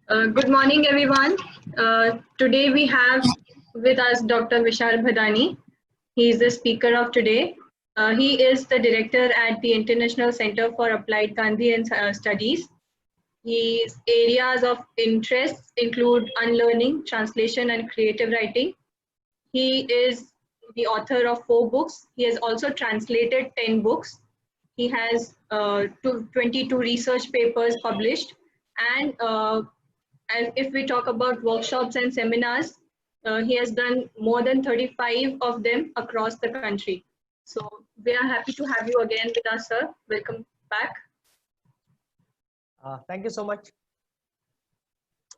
Good morning, everyone. Today we have with us Dr. Vishal Bhadani. He is the speaker of today. He is the director at the International Center for Applied Gandhian Studies. His areas of interest include unlearning, translation, and creative writing. He is the author of 4 books. He has also translated 10 books. He has 22 research papers published, and if we talk about workshops and seminars, he has done more than 35 of them across the country. So we are happy to have you again with us, sir. Welcome back. Thank you so much.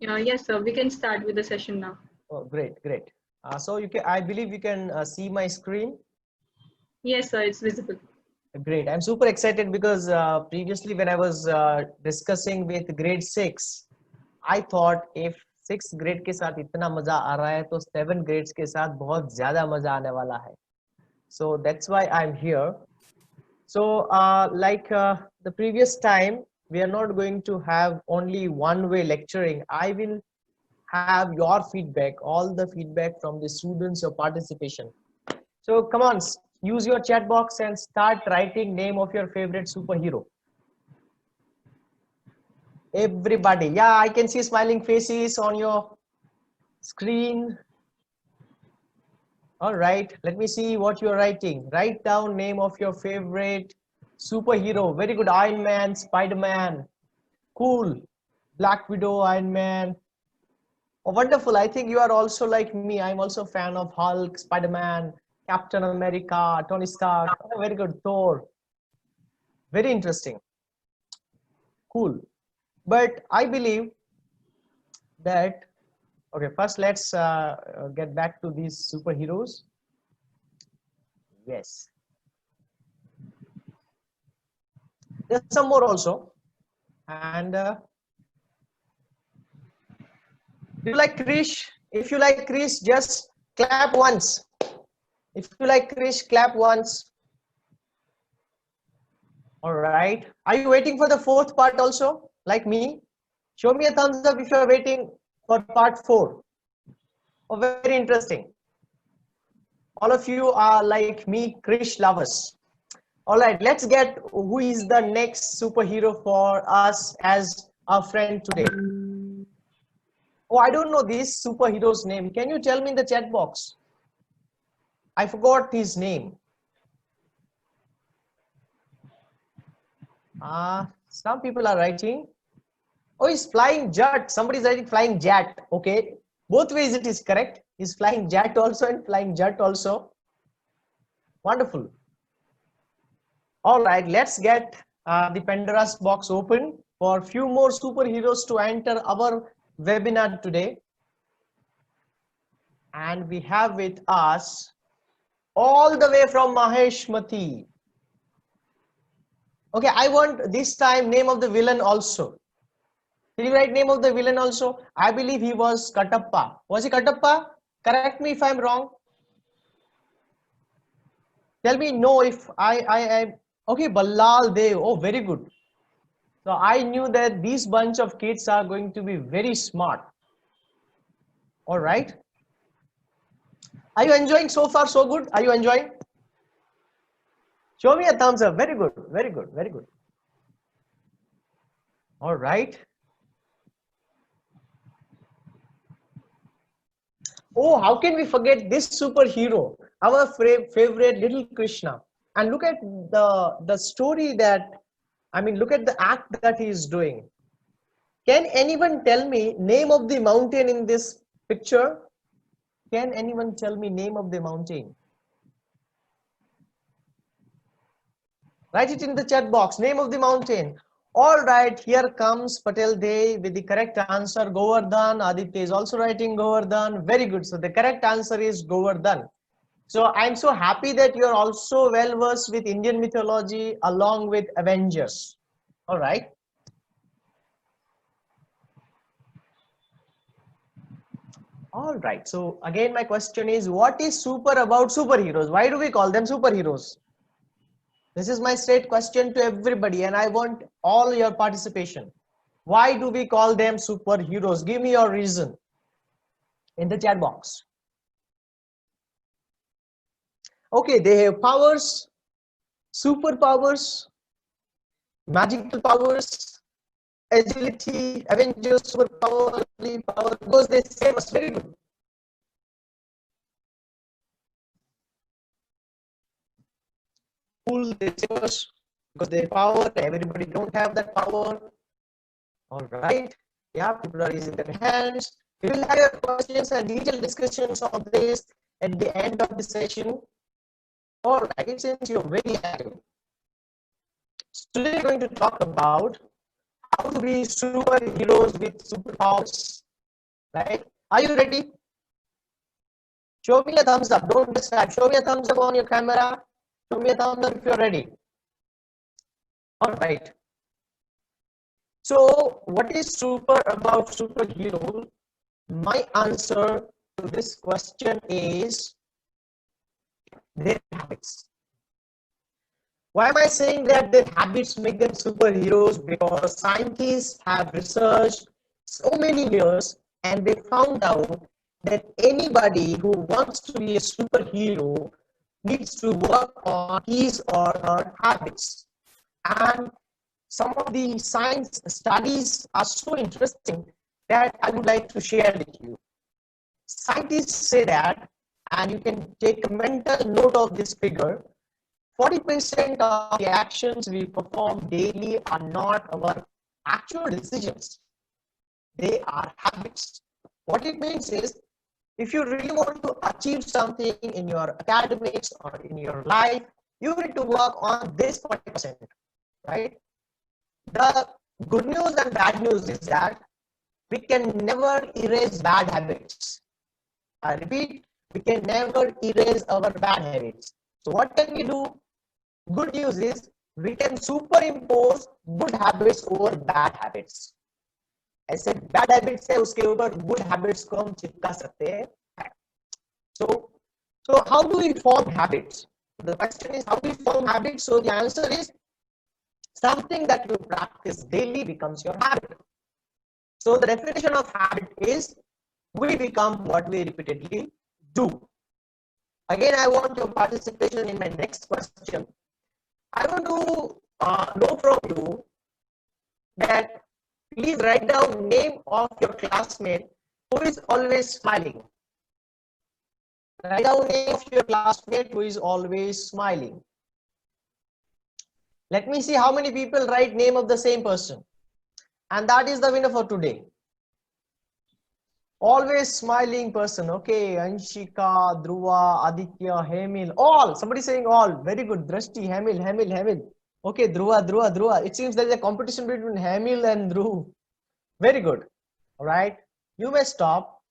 Yes, sir. We can start with the session now. Oh, great. So I believe you can see my screen. Yes, sir. It's visible. Great. I'm super excited because previously when I was discussing with grade 6, I thought if 6th grade के साथ इतना मजा आ रहा है तो 7 grades के साथ बहुत ज़्यादा मजा आने वाला है. So that's why I'm here. So like the previous time, we are not going to have only one-way lecturing. I will have your feedback, all the feedback from the students, your participation. So come on, use your chat box and start writing name of your favorite superhero. Everybody, yeah, I can see smiling faces on your screen. All right, let me see what you're writing. Write down name of your favorite superhero. Very good. Iron Man, Spider-Man. Cool. Black Widow, Iron Man. Oh, wonderful. I think you are also like me. I'm also a fan of Hulk, Spider-Man, Captain America, Tony Stark. Oh, very good. Thor. Very interesting. Cool. But I believe that, okay, first let's get back to these superheroes. Yes. There's some more also. And do you like Krish? If you like Krish, just clap once. If you like Krish, clap once. All right. Are you waiting for the 4th part also, like me? Show me a thumbs up if you are waiting for part 4. Oh, very interesting. All of you are like me, Krish lovers. All right, let's get who is the next superhero for us as our friend today. Oh, I don't know this superhero's name. Can you tell me in the chat box? I forgot his name. Some people are writing. Oh, he's flying jet. Somebody's writing flying jet. Okay, both ways it is correct. He's flying jet also and flying jet also. Wonderful. All right, let's get the Pandora's box open for few more superheroes to enter our webinar today. And we have with us all the way from Maheshmati. Okay, I want this time name of the villain also. Did you write name of the villain also? I believe he was Katappa. Was he Katappa? Correct me if I'm wrong. Tell me no if I okay, Ballal Dev. Oh, very good. So I knew that these bunch of kids are going to be very smart. All right. Are you enjoying so far? So good. Are you enjoying? Show me a thumbs up. Very good. Very good. Very good. All right. Oh, how can we forget this superhero, our favorite little Krishna? And look at the story that, I mean, look at the act that he is doing. Can anyone tell me name of the mountain in this picture? Can anyone tell me name of the mountain? Write it in the chat box. Name of the mountain. All right, here comes Patel Dey with the correct answer, Govardhan. Aditya is also writing Govardhan. Very good. So the correct answer is Govardhan. So I'm so happy that you're also well versed with Indian mythology along with Avengers. All right. All right. So again, my question is, what is super about superheroes? Why do we call them superheroes? This is my straight question to everybody, and I want all your participation. Why do we call them superheroes? Give me your reason in the chat box. Okay, they have powers, superpowers, magical powers, agility, Avengers, superpower, power, because they save us. Very good. Cool, they save us because their power, everybody don't have that power. All right. Yeah, people are using their hands. We will have questions and detailed discussions on this at the end of the session. All right, since you're very active. Today we're going to talk about how to be superheroes with superpowers. Right? Are you ready? Show me a thumbs up. Don't distract. Show me a thumbs up on your camera. Show me a thumbs up if you're ready. All right. So, what is super about superhero? My answer to this question is their habits. Why am I saying that their habits make them superheroes? Because scientists have researched so many years and they found out that anybody who wants to be a superhero needs to work on his or her habits. And some of the science studies are so interesting that I would like to share with you. Scientists say that, and you can take a mental note of this figure, 40% of the actions we perform daily are not our actual decisions. They are habits. What it means is, if you really want to achieve something in your academics or in your life, you need to work on this 40%, right? The good news and bad news is that we can never erase bad habits. I repeat, we can never erase our bad habits. So what can we do? Good news is we can superimpose good habits over bad habits. ऐसे bad habits है उसके ऊपर good habits को हम चिपका सकते हैं. So how do we form habits? The question is how do we form habits? So the answer is something that you practice daily becomes your habit. So the definition of habit is we become what we repeatedly do. Again, I want your participation in my next question. I want to know from you that please write down name of your classmate who is always smiling. Write down name of your classmate who is always smiling. Let me see how many people write name of the same person. And that is the winner for today. Always smiling person. Okay, Anshika, Dhruva, Aditya, Hemil, all. Somebody saying all. Very good. Drashti, Hemil. Okay, Dhruva. It seems there is a competition between Hemil and Dhruv. Very good. All right. You may stop.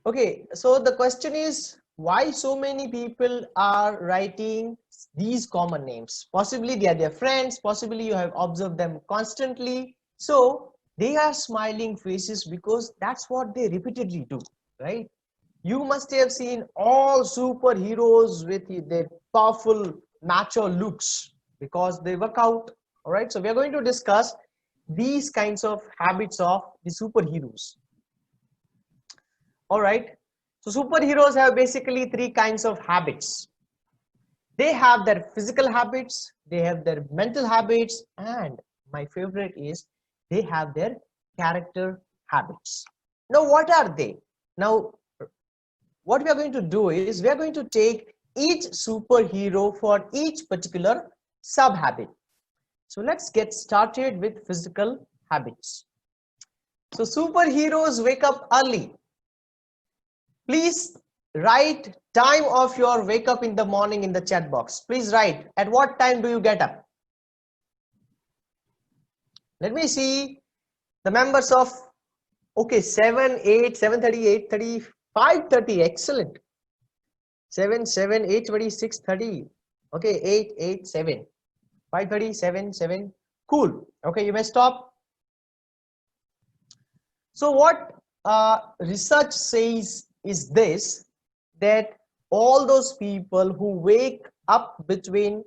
Okay, so the question is why so many people are writing these common names? Possibly they are their friends. Possibly you have observed them constantly. So they are smiling faces because that's what they repeatedly do, right? You must have seen all superheroes with their powerful macho looks because they work out. All right, so we are going to discuss these kinds of habits of the superheroes. All right, so superheroes have basically three kinds of habits. They have their physical habits, they have their mental habits, and my favorite is they have their character habits. Now, what are they? Now, what we are going to do is we are going to take each superhero for each particular sub habit. So let's get started with physical habits. So superheroes wake up early. Please write time of your wake up in the morning in the chat box. Please write at what time do you get up. Let me see the members of, okay, 7, 8, 7:30, 8:30, 5:30, excellent. 7, 7, 8:20, 6:30, okay, 8, 8, 7, 5:30, 7, 7, cool. Okay, you may stop. So what research says is this, that all those people who wake up between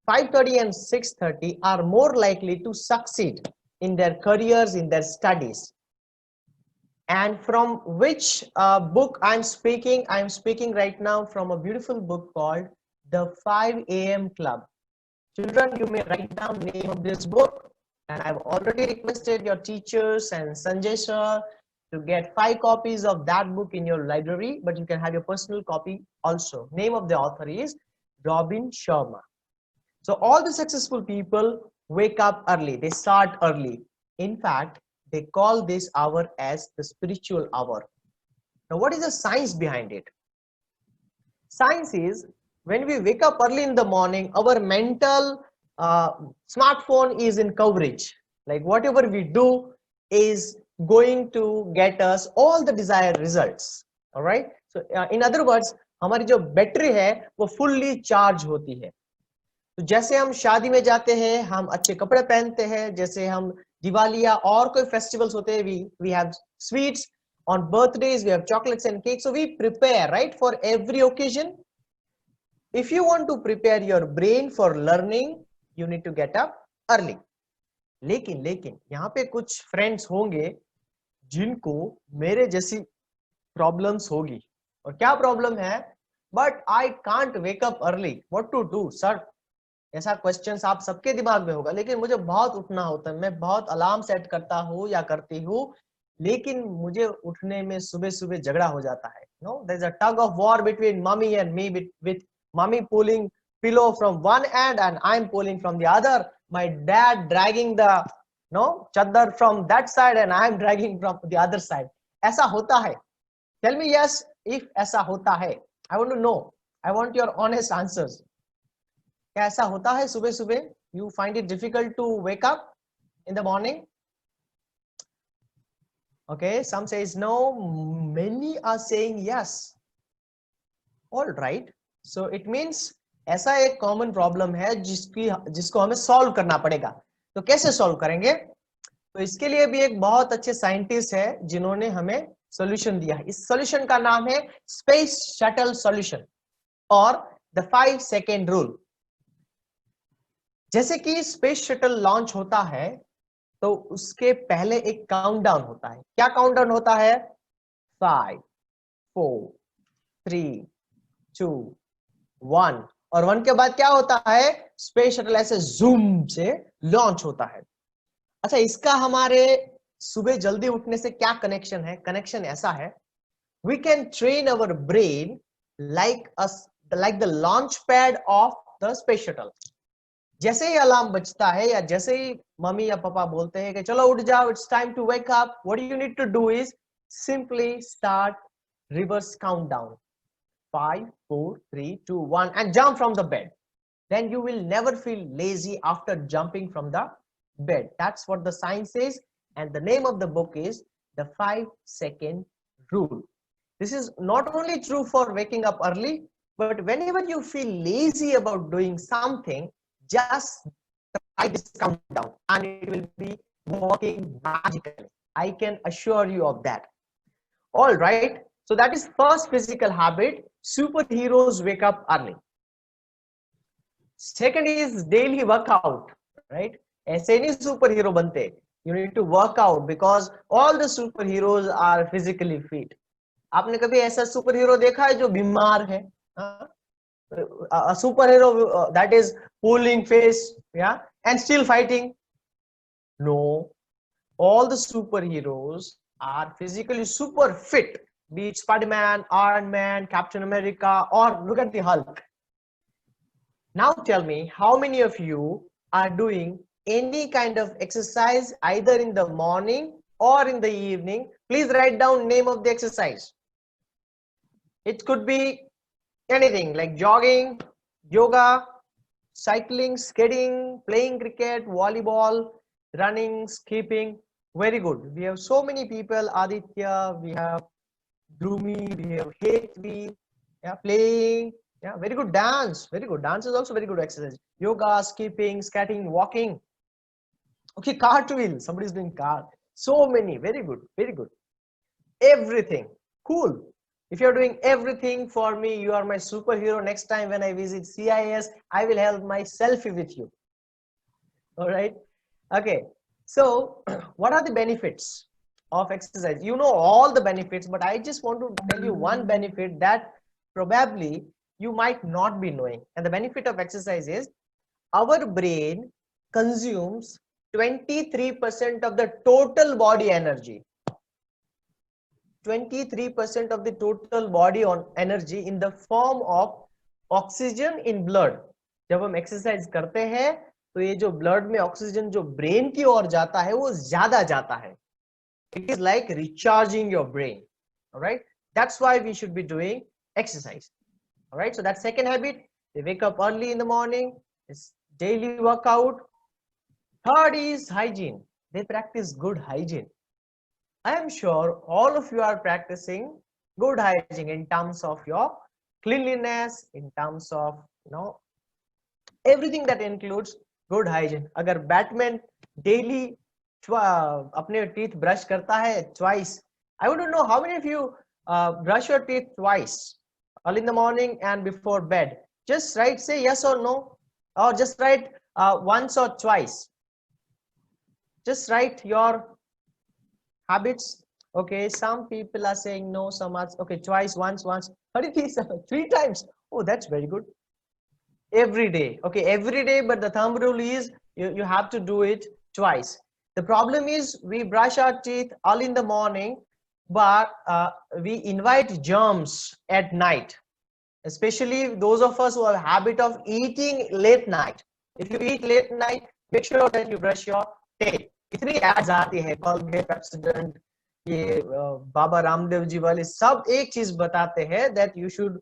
5:30 and 6:30 are more likely to succeed in their careers, in their studies. And from which book I'm speaking? I'm speaking right now from a beautiful book called The 5 a.m. Club. Children, you may write down the name of this book, and I've already requested your teachers and Sanjay sir to get 5 copies of that book in your library, but you can have your personal copy also. Name of the author is Robin Sharma. So all the successful people wake up early, they start early. In fact, they call this hour as the spiritual hour. Now, what is the science behind it? Science is when we wake up early in the morning, our mental smartphone is in coverage. Like whatever we do is going to get us all the desired results. All right. So in other words, हमारी जो battery है वो fully charge होती है. तो जैसे हम शादी में जाते हैं, हम अच्छे कपड़े पहनते हैं, जैसे हम दिवाली या और कोई फेस्टिवल्स होते हैं, we have sweets on birthdays, we have chocolates and cakes, so we prepare, right, for every occasion. If you want to prepare your brain for learning, you need to get up early. लेकिन यहाँ पे कुछ friends होंगे जिनको मेरे जैसी problems होगी. और क्या प्रॉब्लम है? But I can't wake up early, what to do sir? ऐसा क्वेश्चंस आप सबके दिमाग में होगा. लेकिन मुझे बहुत उठना होता है, मैं बहुत अलार्म सेट करता हूँ या करती हूँ, लेकिन मुझे उठने में सुबह सुबह झगड़ा हो जाता है. No, there is a tug of war between mummy and me, with mummy pulling pillow from one end and I'm pulling from the other, my dad dragging the chaddar from that side and I'm dragging from the other side. ऐसा होता है? Tell me yes if ऐसा होता है. I want to know, I want your honest answers. क्या ऐसा होता है सुबह सुबह? You find it difficult to wake up in the morning? Okay, some says no, many are saying yes. All right, so it means ऐसा एक common problem है जिसको हमें सॉल्व करना पड़ेगा. तो कैसे सॉल्व करेंगे? तो इसके लिए भी एक बहुत अच्छे साइंटिस्ट है जिन्होंने हमें सॉल्यूशन दिया है. इस सॉल्यूशन का नाम है स्पेस शटल सॉल्यूशन और द 5 सेकेंड रूल. जैसे कि स्पेस शटल लॉन्च होता है तो उसके पहले एक काउंटडाउन होता है. क्या काउंटडाउन होता है? 5 4 3 2 1. और 1 के बाद क्या होता है? स्पेस शटल ऐसे जूम से लॉन्च होता है. अच्छा, इसका हमारे सुबह जल्दी उठने से क्या कनेक्शन है? कनेक्शन ऐसा है, we can train our brain like the launch pad of the space shuttle. जैसे ही अलार्म बजता है या जैसे ही मम्मी या पापा बोलते हैं कि चलो उठ जाओ, it's time to wake up, what you need to do is simply start reverse countdown. 5 4 3 2 1 and jump from the bed. Then you will never feel lazy after jumping from the bed. That's what the science is, and the name of the book is the 5 second rule. This is not only true for waking up early, but whenever you feel lazy about doing something, just try this countdown and it will be working magically. I can assure you of that. All right, so that is first physical habit. Superheroes wake up early. Second is daily workout, right? ऐसे नहीं super hero बनते. You need to work out because all the superheroes are physically fit. आपने कभी ऐसा super hero देखा है जो बीमार है? A superhero that is pulling face, yeah, and still fighting? No, all the superheroes are physically super fit, be it Spider-Man, Iron Man, Captain America, or look at the Hulk. Now tell me, how many of you are doing any kind of exercise either in the morning or in the evening? Please write down name of the exercise. It could be anything like jogging, yoga, cycling, skating, playing cricket, volleyball, running, skipping. Very good. We have so many people. Aditya, we have Gloomy, we have Hetvi, yeah, playing. Yeah, very good. Dance, very good. Dance is also very good exercise. Yoga, skipping, skating, walking. Okay, cartwheel. Somebody is doing car. So many. Very good. Very good. Everything. Cool. If you're doing everything for me, you are my superhero. Next time when I visit CIS, I will have my selfie with you. All right. Okay. So what are the benefits of exercise? You know all the benefits, but I just want to tell you one benefit that probably you might not be knowing. And the benefit of exercise is our brain consumes 23% of the total body energy. 23% of the total body on energy in the form of oxygen in blood. जब हम exercise करते हैं तो ये जो blood में oxygen जो brain की ओर जाता है वो ज्यादा जाता है. It is like recharging your brain. All right, that's why we should be doing exercise. All right, so that second habit, they wake up early in the morning, it's daily workout. Third is hygiene. They practice good hygiene. I am sure all of you are practicing good hygiene in terms of your cleanliness, in terms of everything that includes good hygiene. अगर Batman daily अपने teeth brush करता है twice, I wouldn't know how many of you brush your teeth twice, early in the morning and before bed. Just write, say yes or no, or just write once or twice. Just write your habits. Okay, some people are saying no, some are okay, twice, once. But it is 3 times. Oh, that's very good. Every day. Okay, every day, but the thumb rule is you have to do it twice. The problem is we brush our teeth early in the morning, but we invite germs at night, especially those of us who have a habit of eating late night. If you eat late night, make sure that you brush your teeth. इतनी ads आती है, Colgate, Pepsodent, ये बाबा रामदेव जी वाले सब एक चीज बताते हैं that you should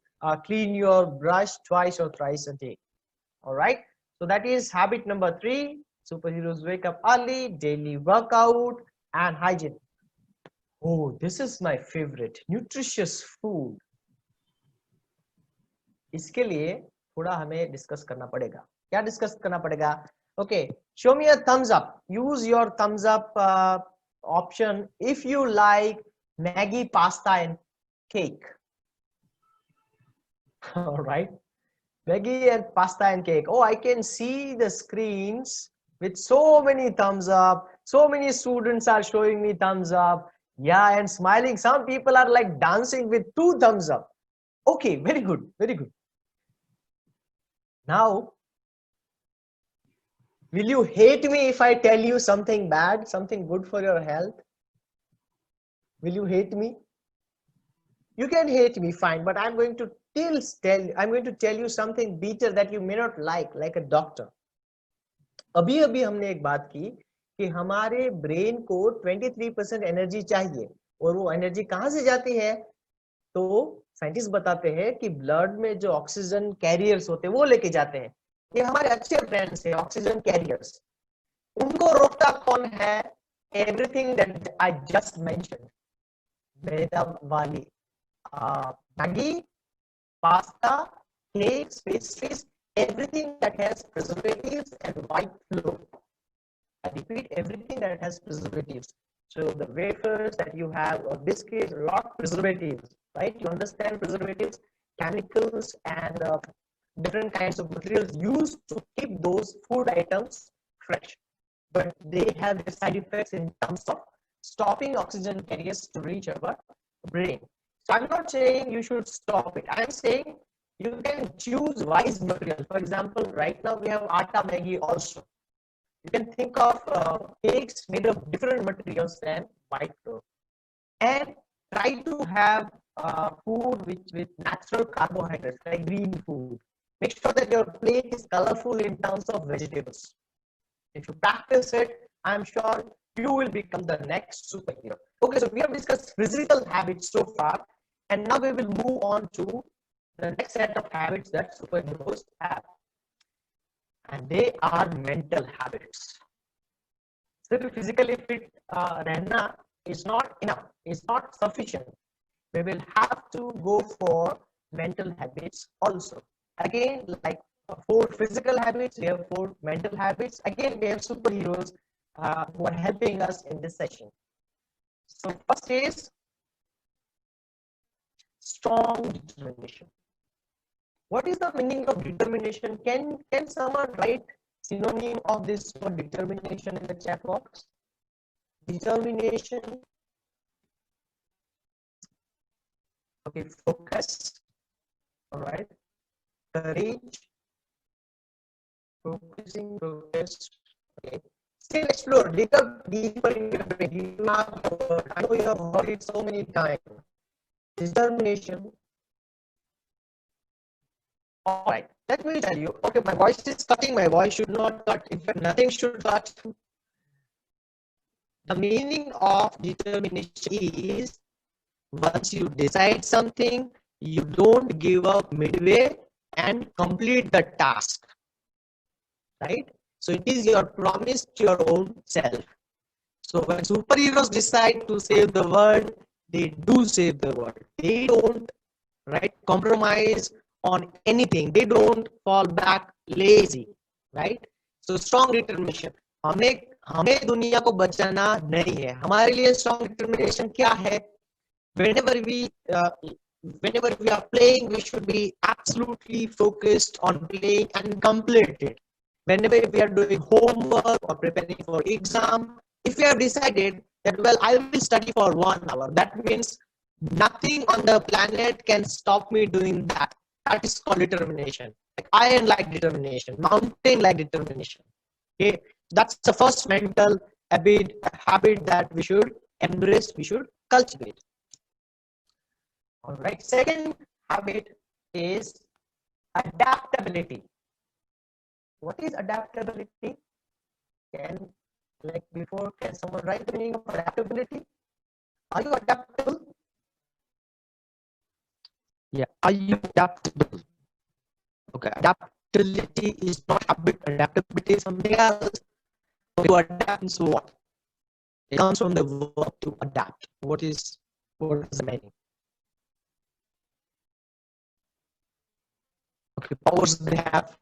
clean your brush twice or thrice a day. All right, so that is habit number 3. Superheroes wake up early, daily workout and hygiene. Oh, this is my favorite, nutritious food. इसके लिए थोड़ा हमें discuss करना पड़ेगा. क्या discuss करना पड़ेगा? Okay, show me a thumbs up. Use your thumbs up option if you like Maggi, pasta and cake. All right, Maggi and pasta and cake. Oh, I can see the screens with so many thumbs up. So many students are showing me thumbs up. Yeah, and smiling. Some people are like dancing with 2 thumbs up. Okay, very good, very good. Now, will you hate me if I tell you something bad, something good for your health? Will you hate me? You can hate me, fine, but I'm going to tell you something bitter that you may not like a doctor. अभी हमने एक बात की कि हमारे brain को 23% energy चाहिए, और वो एनर्जी कहाँ से जाती है? तो साइंटिस्ट बताते हैं कि ब्लड में जो ऑक्सीजन कैरियर्स होते हैं वो लेके जाते हैं. ये हमारे अच्छे फ्रेंड्स हैं, ऑक्सीजन कैरियर्स. उनको रोकता कौन है? Everything that I just mentioned. मैदा वाली Maggi, pasta, cakes, pastries, everything that has preservatives and white flour. I repeat, everything that has preservatives. So the wafers that you have or biscuits, a lot of preservatives, right? You understand preservatives, chemicals and different kinds of materials used to keep those food items fresh. But they have the side effects in terms of stopping oxygen carriers to reach our brain. So I'm not saying you should stop it. I'm saying you can choose wise material. For example, right now we have atta Maggi also. You can think of cakes made of different materials than white flour, and try to have food with natural carbohydrates like green food. Make sure that your plate is colorful in terms of vegetables. If you practice it, I'm sure you will become the next superhero. Okay, so we have discussed physical habits so far, and now we will move on to the next set of habits that superheroes have, and they are mental habits. सिर्फ physically fit रहना is not enough, is not sufficient. We will have to go for mental habits also. Again, like 4 physical habits, we have 4 mental habits. Again, we have superheroes who are helping us in this session. So first is strong determination. What is the meaning of determination? Can someone write synonym of this word determination in the chat box? Determination. Okay, focus. All right. Courage. Focusing, focus. Okay. Still explore, dig up deeper in your brain. You have the word. I know you have heard it so many times. Determination. All right. Let me tell you. Okay, my voice is cutting. My voice should not cut. In fact, nothing should cut. The meaning of determination is once you decide something, you don't give up midway and complete the task. Right? So it is your promise to your own self. So when superheroes decide to save the world, they do save the world. They don't, right, compromise on anything. They don't fall back lazy, right? So strong determination. हमें दुनिया को बचाना नहीं है. हमारे लिए strong determination क्या है? Whenever we are playing, we should be absolutely focused on playing and complete it. Whenever we are doing homework or preparing for exam, if we have decided that, well, I will study for 1 hour, that means nothing on the planet can stop me doing that. That is called determination. Like iron like determination, mountain like determination. Okay, that's the first mental habit that we should embrace, we should cultivate. All right, second habit is adaptability. What is adaptability? Can someone write the meaning of adaptability? Are you adaptable? Yeah, are you adaptable? Okay, adaptability is not habit. Adaptability is something else. To adapt is what? It comes from the verb to adapt. What is the meaning? Okay, powers they have.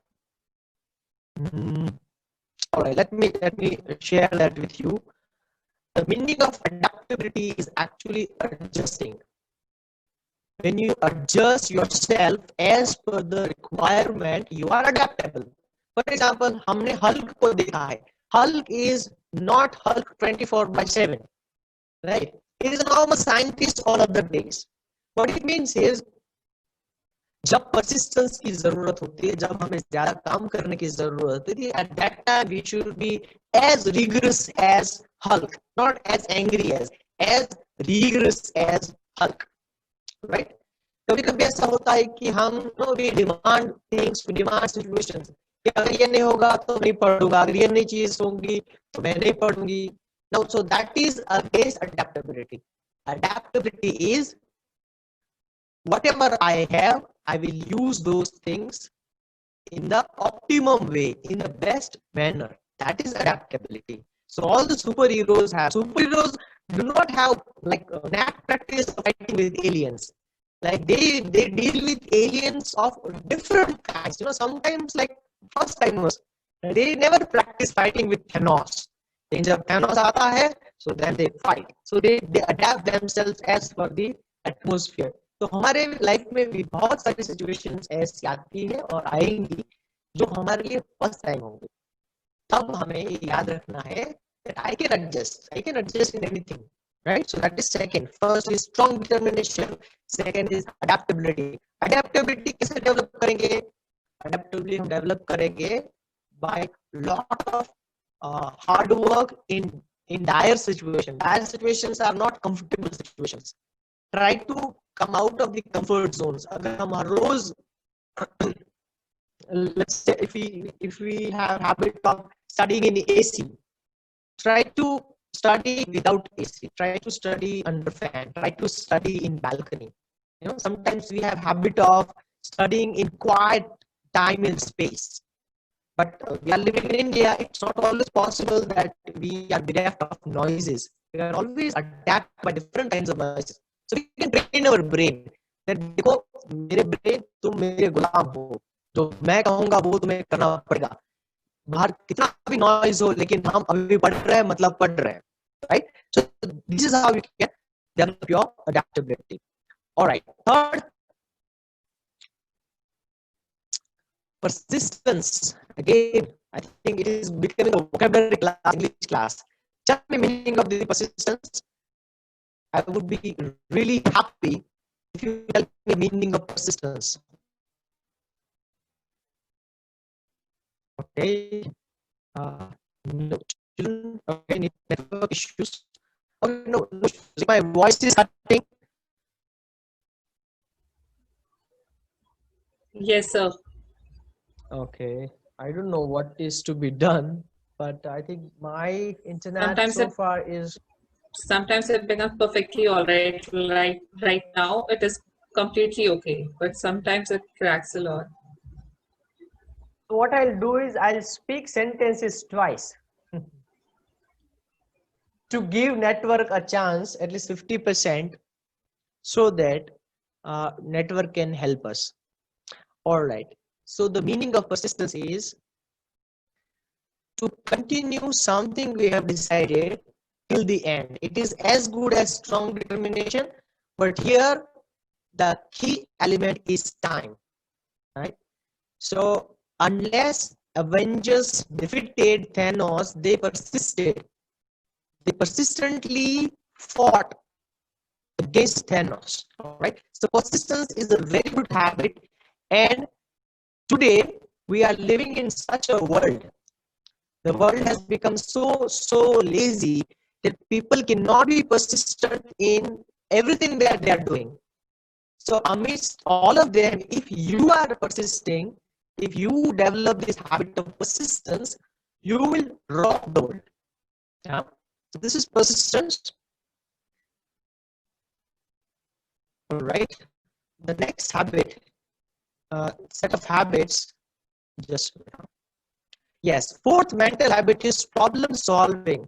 All right, let me share that with you. The meaning of adaptability is actually adjusting. When you adjust yourself as per the requirement, you are adaptable. For example, हमने Hulk को देखा है. Hulk is not Hulk 24/7, right? He is a normal scientist all of the days. What it means is, जब persistence की जरूरत होती है, जब हमें ज्यादा काम करने की जरूरत होती है, at that time we should be as rigorous as Hulk, not as angry as rigorous as Hulk, right? कभी कभी ऐसा होता है कि हम we demand things, we demand situations. कि अगर ये नहीं होगा तो नहीं पढ़ूंगा, अगर ये नहीं चीज होगी तो मैं नहीं पढ़ूंगी. Now, so that is against adaptability. Adaptability is whatever I have, I will use those things in the optimum way, in the best manner. That is adaptability. So all the superheroes do not have like knack practice of fighting with aliens. Like they deal with aliens of different kinds. Sometimes like first timers, they never practice fighting with Thanos. Then जब Thanos आता है, so then they fight. So they adapt themselves as per the atmosphere. तो हमारे life में भी बहुत सारी situations ऐसी आती है और आएंगी जो हमारे लिए फर्स्ट टाइम होंगे. तब हमें ये याद रखना है that I can adjust in anything, right? So that is second. First is strong determination. Second is adaptability. Adaptability कैसे डेवलप करेंगे? Adaptability हम डेवलप करेंगे by lot of hard work in dire situations. Dire situations are not comfortable situations. Try to come out of the comfort zones. अगर हम हर रोज let's say if we have habit of studying in AC, try to study without AC. Try to study under fan. Try to study in balcony. Sometimes we have habit of studying in quiet time and space. But we are living in India. It's not always possible that we are bereft of noises. We are always attacked by different kinds of noises. So we can train our brain that देखो मेरे brain तुम मेरे गुलाम हो, जो मैं कहूँगा वो तुम्हें करना पड़ेगा. बाहर कितना भी noise हो, लेकिन हम अभी पढ़ रहे हैं मतलब पढ़ रहे हैं, right? So this is how you can develop your adaptability. All right. Third, persistence. Again, I think it is becoming a vocabulary class, English class. Tell me meaning of the persistence. I would be really happy if you tell me meaning of persistence. Okay. No children. Okay, network issues. Okay, no issues. My voice is cutting. Yes, sir. Okay. I don't know what is to be done, but I think my internet Sometimes so it far is. sometimes it becomes perfectly all right. Right now, it is completely okay, but sometimes it cracks a lot. What I'll do is I'll speak sentences twice to give network a chance, at least 50%, so that network can help us. All right. So the meaning of persistence is to continue something we have decided till the end. It is as good as strong determination, but here the key element is time, right? So unless Avengers defeated Thanos, they persisted. They persistently fought against Thanos. All right. So persistence is a very good habit, and today we are living in such a world. The world has become so lazy that people cannot be persistent in everything that they are doing. So amidst all of them, if you are persisting, if you develop this habit of persistence, you will rock the world. Yeah. So this is persistence. All right. The next habit, set of habits, just yes. Fourth mental habit is problem solving.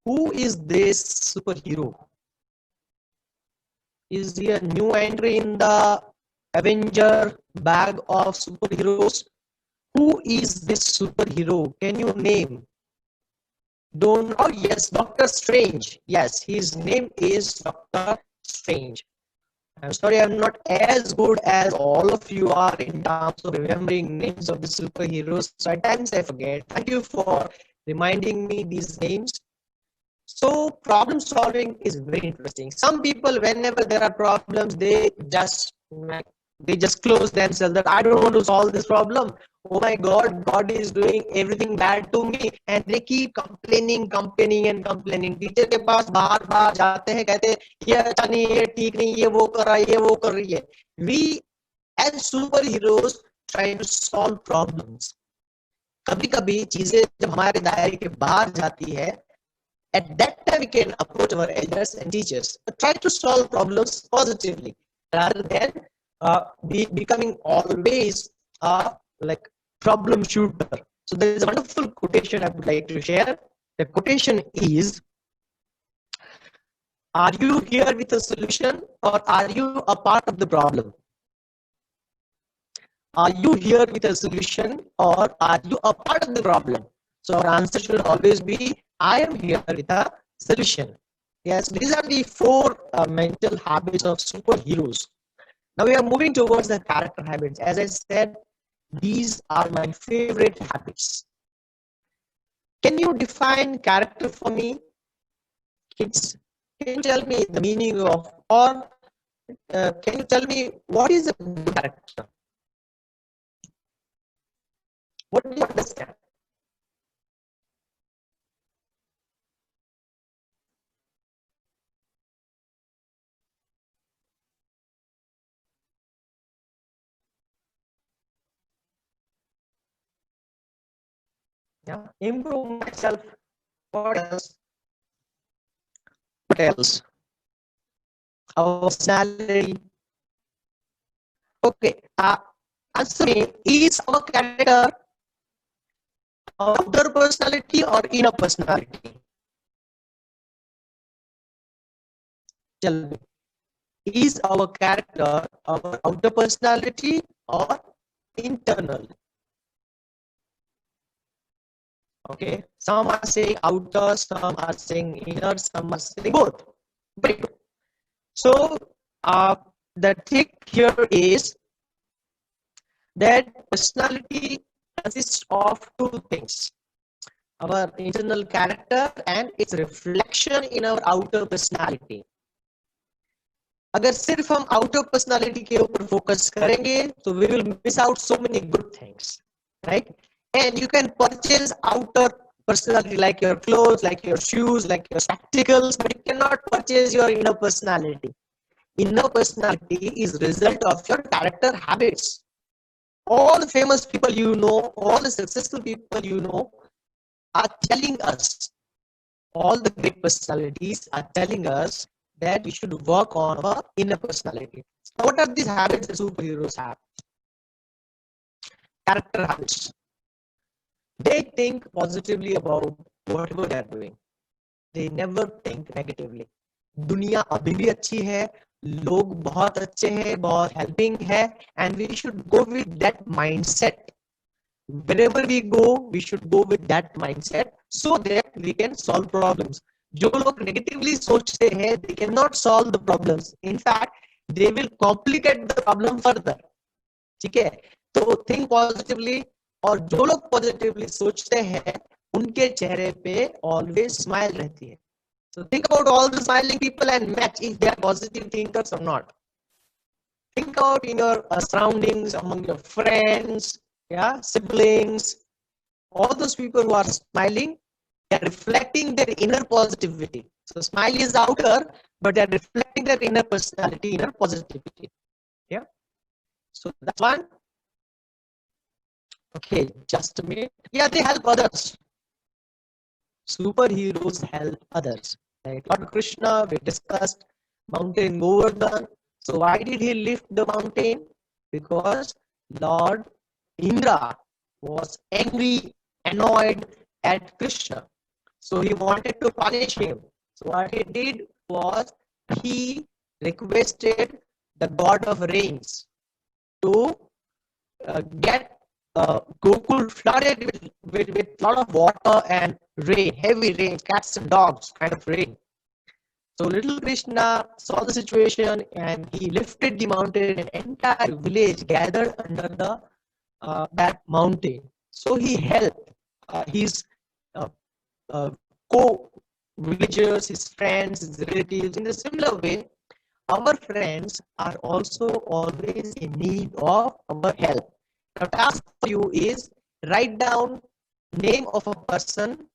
Who is this superhero? Is he a new entry in the Avenger bag of superheroes? Who is this superhero? Can you name? Don't. Oh yes, Doctor Strange. Yes, his name is Doctor Strange. I'm sorry, I'm not as good as all of you are in terms of remembering names of the superheroes. So at times I forget. Thank you for reminding me these names. So problem solving is very interesting. Some people, whenever there are problems, they just close themselves that I don't want to solve this problem. Oh my God, God is doing everything bad to me, and they keep complaining, complaining, and complaining. Teacher के पास बाहर बाहर जाते हैं, कहते हैं ये अच्छा नहीं, ये ठीक नहीं, ये वो कर रहा है, ये वो कर रही है. We as superheroes try to solve problems. कभी-कभी चीजें जब हमारे दायरे के बाहर जाती है, at that time we can approach our elders and teachers, but try to solve problems positively rather than becoming always like problem shooter. So there is a wonderful quotation I would like to share. The quotation is, are you here with a solution or are you a part of the problem? Are you here with a solution or are you a part of the problem? So our answer should always be, I am here with a solution. Yes, these are the four mental habits of superheroes. Now we are moving towards the character habits. As I said, these are my favorite habits. Can you define character for me, kids? Can you tell me the meaning of, or can you tell me what is a good character? What do you understand? Yeah, improve myself. What else? What else? Our personality. Okay. Answer me. Is our character outer personality or inner personality? Tell me. Is our character our outer personality or internal? Okay. Some are saying outer, some are saying inner, some are saying both. Very good. So, the trick here is that personality consists of two things: our internal character and its reflection in our outer personality. अगर सिर्फ हम outer personality के ऊपर focus करेंगे तो we will miss out so many good things, right? And you can purchase outer personality like your clothes, like your shoes, like your spectacles, but you cannot purchase your inner personality. Inner personality is result of your character habits. All the famous people you know, all the successful people you know are telling us, all the great personalities are telling us that we should work on our inner personality. So what are these habits that superheroes have? Character habits. They think positively about whatever they are doing. They never think negatively. दुनिया अभी भी अच्छी है, लोग बहुत अच्छे हैं, बहुत helping है, and we should go with that mindset. Wherever we go, we should go with that mindset so that we can solve problems. जो लोग negatively सोचते हैं, they cannot solve the problems. In fact, they will complicate the problem further. ठीक है? तो think positively, और जो लोग positively सोचते हैं, उनके चेहरे पे always smile रहती है. So think about all the smiling people and match if they are positive thinkers or not. Think about in your surroundings, among your friends, yeah, siblings, all those people who are smiling, they are reflecting their inner positivity. So smile is outer, but they are reflecting their inner personality, inner positivity. Yeah. So that's one. Okay, just a minute. Yeah, they help others. Superheroes help others. Like Lord Krishna, we discussed mountain Govardhan. So why did he lift the mountain? Because Lord Indra was angry, annoyed at Krishna. So he wanted to punish him. So what he did was he requested the god of rains to get Gokul flooded with lot of water and rain, heavy rain, cats and dogs kind of rain. So little Krishna saw the situation and he lifted the mountain, and entire village gathered under the that mountain. So he helped his uh, co-villagers, his friends, his relatives. In a similar way, our friends are also always in need of our help. The task for you is write down name of a person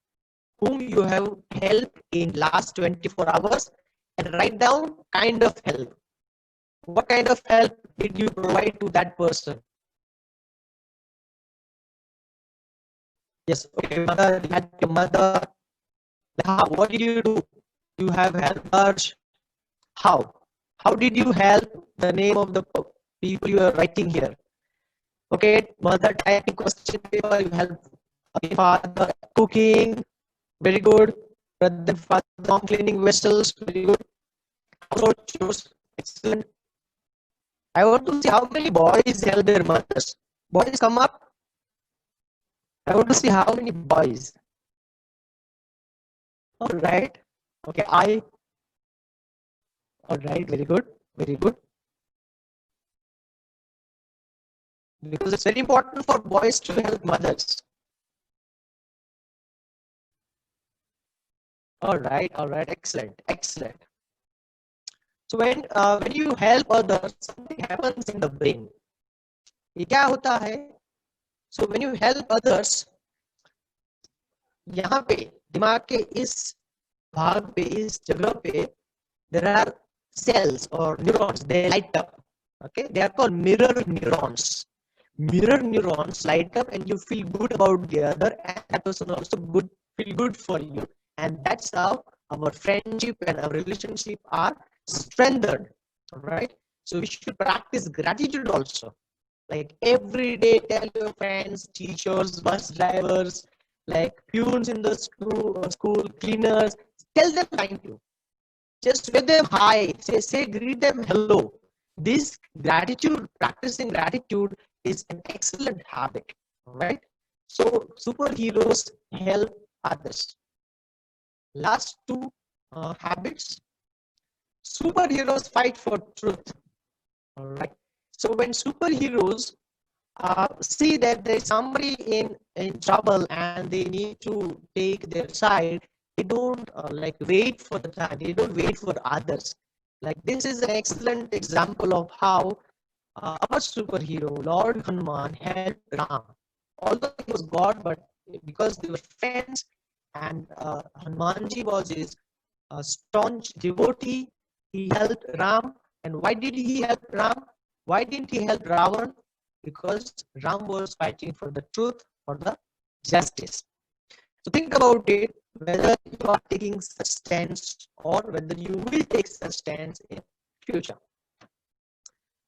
whom you have helped in last 24 hours and write down kind of help. What kind of help did you provide to that person? Yes, okay, mother, you had your mother. What did you do? You have helped her. How? How did you help? The name of the people you are writing here. Okay, mother typing question paper, you help father cooking, very good. Brother, father, mom cleaning vessels, very good. Household chores, excellent. I want to see how many boys help their mothers. Boys come up. I want to see how many boys. All right. Okay, all right, very good, very good. Because it's very important for boys to help mothers. All right, excellent, excellent. So when you help others, something happens in the brain. ये क्या होता है? So when you help others, यहाँ पे दिमाग के इस भाग पे, इस जगह पे, there are cells or neurons. They light up. Okay, they are called mirror neurons. Mirror neurons light up, and you feel good about the other, and that person also feel good for you. And that's how our friendship and our relationship are strengthened. All right. So we should practice gratitude also. Like every day, tell your friends, teachers, bus drivers, like peons in the school cleaners, tell them thank you. Just with them hi, say greet them hello. This gratitude, practicing gratitude is an excellent habit, right? So superheroes help others. Last two habits. Superheroes fight for truth. All right. So when superheroes see that there is somebody in trouble and they need to take their side, they don't like wait for the time. They don't wait for others. Like this is an excellent example of how our superhero Lord Hanuman helped Ram. Although he was God, but because they were friends, and Hanumanji was his staunch devotee, he helped Ram. And why did he help Ram? Why didn't he help Ravan? Because Ram was fighting for the truth, for the justice. So think about it, whether you are taking such stance or whether you will take such stance in future.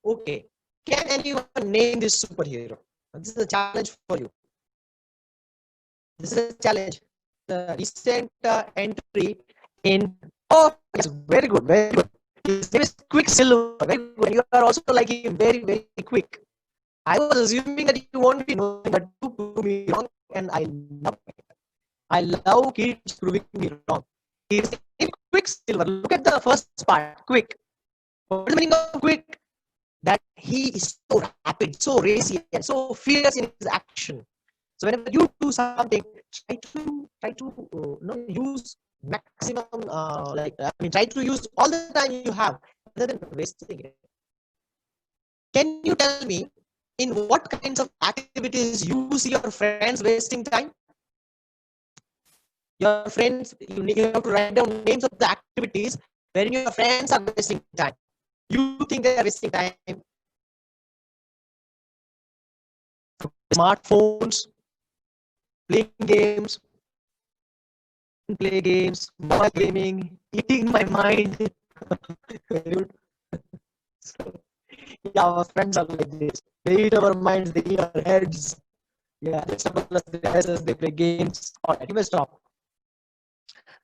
Okay, can anyone name this superhero? This is a challenge for you. This is a challenge. The recent entry in, oh yes, very good, very good. His name is Quicksilver. Very good. You are also like him, very, very quick. I was assuming that you won't be knowing, but you prove me wrong, and I love it. I love kids proving me wrong. His name is Quicksilver. Look at the first part, quick. What is the meaning of quick? That he is so rapid, so racy, and so fierce in his action. So whenever you do something, try to use maximum try to use all the time you have rather than wasting it. Can you tell me in what kinds of activities you see your friends wasting time? Your friends, you have to write down names of the activities wherein your friends are wasting time. You think they are wasting time? Smartphones, playing games, play games, mobile gaming, eating my mind. So, yeah, our friends are like this. They eat our minds, they eat our heads. Yeah, they stop us, they play games. All right, you may stop.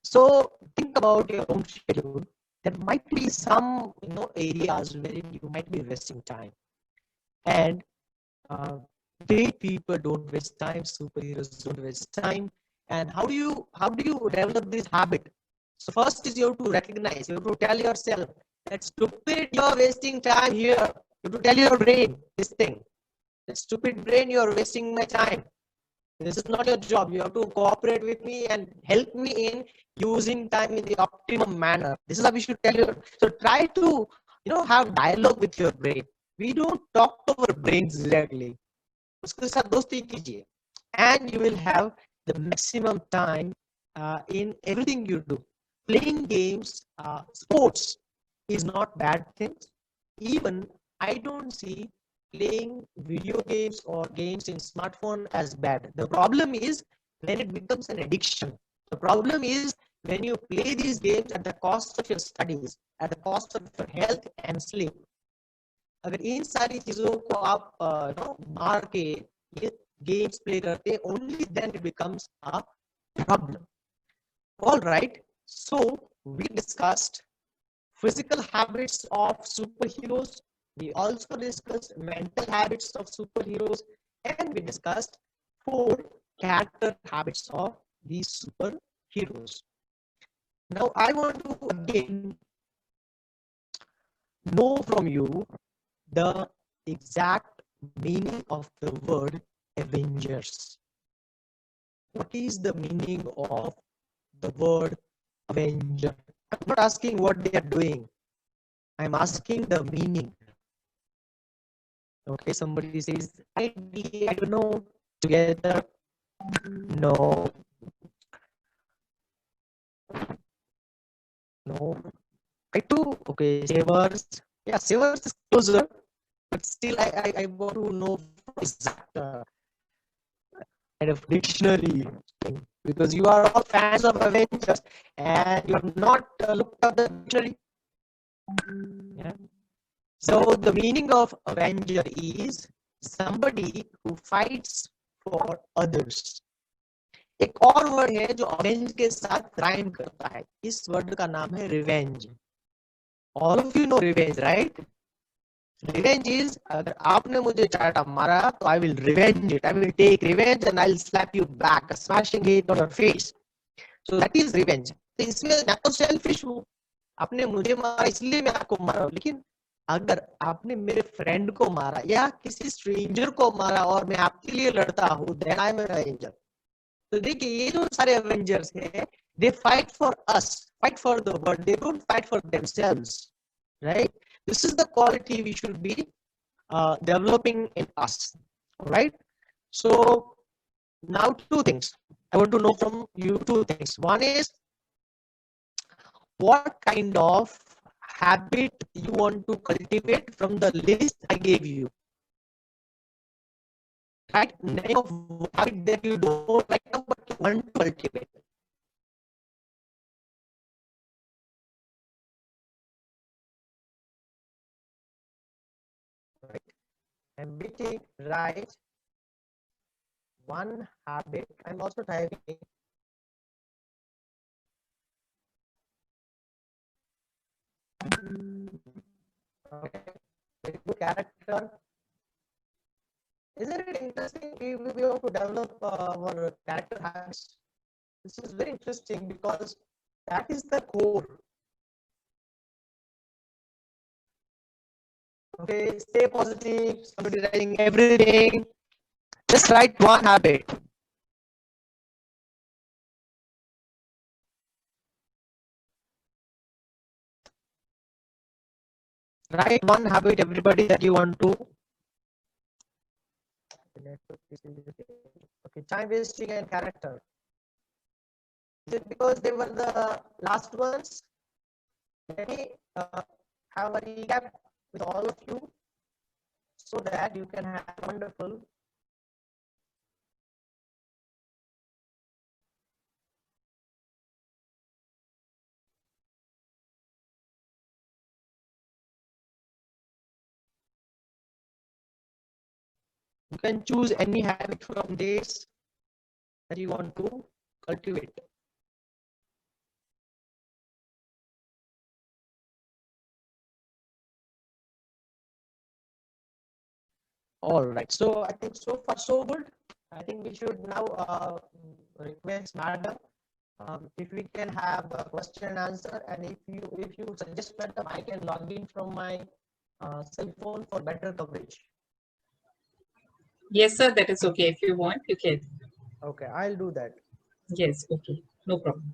So think about your own schedule. There might be some areas where you might be wasting time, and great people don't waste time. Superheroes don't waste time. And how do you develop this habit? So first is you have to recognize. You have to tell yourself that stupid, you're wasting time here. You have to tell your brain this thing. That stupid brain, you're wasting my time. This is not your job. You have to cooperate with me and help me in using time in the optimum manner. This is how we should tell you. So try to, have dialogue with your brain. We don't talk to our brains directly. And you will have the maximum time in everything you do. Playing games, sports is not bad things. Even I don't see playing video games or games in smartphone as bad. The problem is when it becomes an addiction. The problem is when you play these games at the cost of your studies, at the cost of your health and sleep. अगर इन सारी चीजों को आप मार के ये games play करते, only then it becomes a problem. All right, so we discussed physical habits of superheroes. We also discussed mental habits of superheroes, and we discussed 4 character habits of these superheroes. Now, I want to again know from you the exact meaning of the word Avengers. What is the meaning of the word Avenger? I'm not asking what they are doing. I'm asking the meaning. Okay, somebody says, I don't know, together. No. No. I do. Okay, savers. Yeah, savers is closer, but still I want to know exact kind of dictionary thing, because you are all fans of Avengers and you have not looked up the dictionary. Yeah. So the meaning of Avenger is somebody who fights for others. एक और word है जो avenge के साथ rhyme करता है, इस word का नाम है revenge. All of you know revenge, right? Revenge is, अगर आपने मुझे चाटा मारा तो I will revenge it. I will take revenge and I'll slap you back, smashing it on your face. So that is revenge. तो इसमें मैं तो selfish हूँ, आपने मुझे मारा इसलिए मैं आपको मारा, लेकिन अगर आपने मेरे फ्रेंड को मारा या किसी स्ट्रेंजर को मारा और मैं आपके लिए लड़ता हूँ, then I am an avenger. तो देखिए ये जो सारे एवेंजर्स हैं, they fight for us, fight for the world, they don't fight for themselves, right? This is the quality we should be developing in us, right? So now two things I want to know from you. Two things. One is, what kind of habit you want to cultivate from the list I gave you, right? Name of habit that you don't like now but you want to cultivate. Right. I'm waiting, right? One habit. I'm also typing. Okay. Very good character. Isn't it interesting? We will be able to develop our character habits. This is very interesting because that is the core. Okay, stay positive. Somebody writing everything. Just write one habit. Write one habit, everybody, that you want to. Okay, time wasting and character. Is it because they were the last ones? Let me have a recap with all of you so that you can have wonderful. You can choose any habit from this that you want to cultivate. All right, so I think so far so good. I think we should now request madam if we can have a question and answer, and if you suggest madam, I can log in from my cell phone for better coverage. Yes, sir, that is okay. If you want, you can. Okay, I'll do that. Yes, okay, no problem.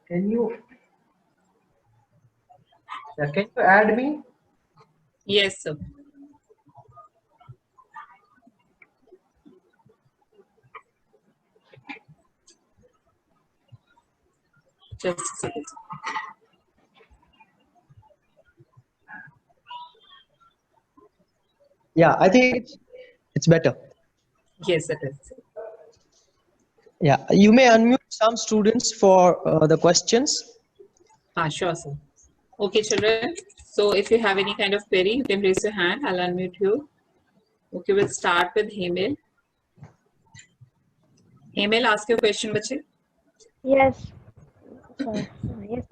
Can you add me? Yes, sir. Just a second. Yeah, I think it's better. Yes, it is. Yeah, you may unmute some students for the questions. Sure, sir. Okay, children. So if you have any kind of query, you can raise your hand. I'll unmute you. Okay, we'll start with Hemel. Hemel, ask your question, bache. Yes, sir. Yes,